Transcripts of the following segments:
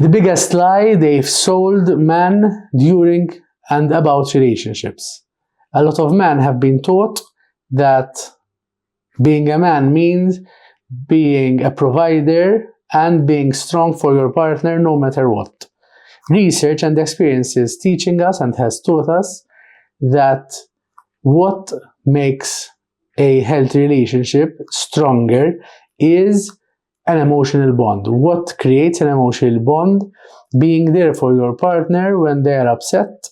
The biggest lie they've sold men during and about relationships. A lot of men have been taught that being a man means being a provider and being strong for your partner no matter what. Research and experience is teaching us and has taught us that what makes a healthy relationship stronger is an emotional bond. What creates an emotional bond? Being there for your partner when they are upset.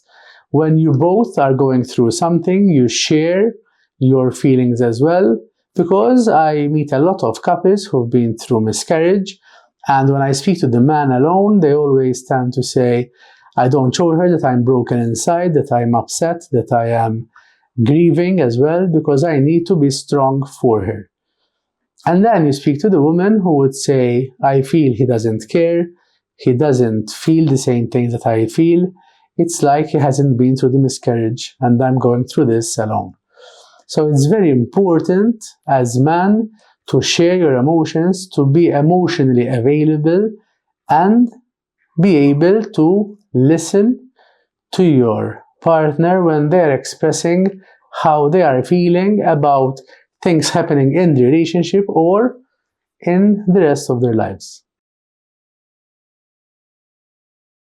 When you both are going through something, you share your feelings as well. Because I meet a lot of couples who've been through miscarriage, and when I speak to the man alone, they always tend to say, I don't show her that I'm broken inside, that I'm upset, that I am grieving as well, because I need to be strong for her. And then you speak to the woman who would say, I feel he doesn't care, he doesn't feel the same things that I feel, it's like he hasn't been through the miscarriage, and I'm going through this alone. So it's very important as men to share your emotions, to be emotionally available, and be able to listen to your partner when they're expressing how they are feeling about things happening in the relationship or in the rest of their lives.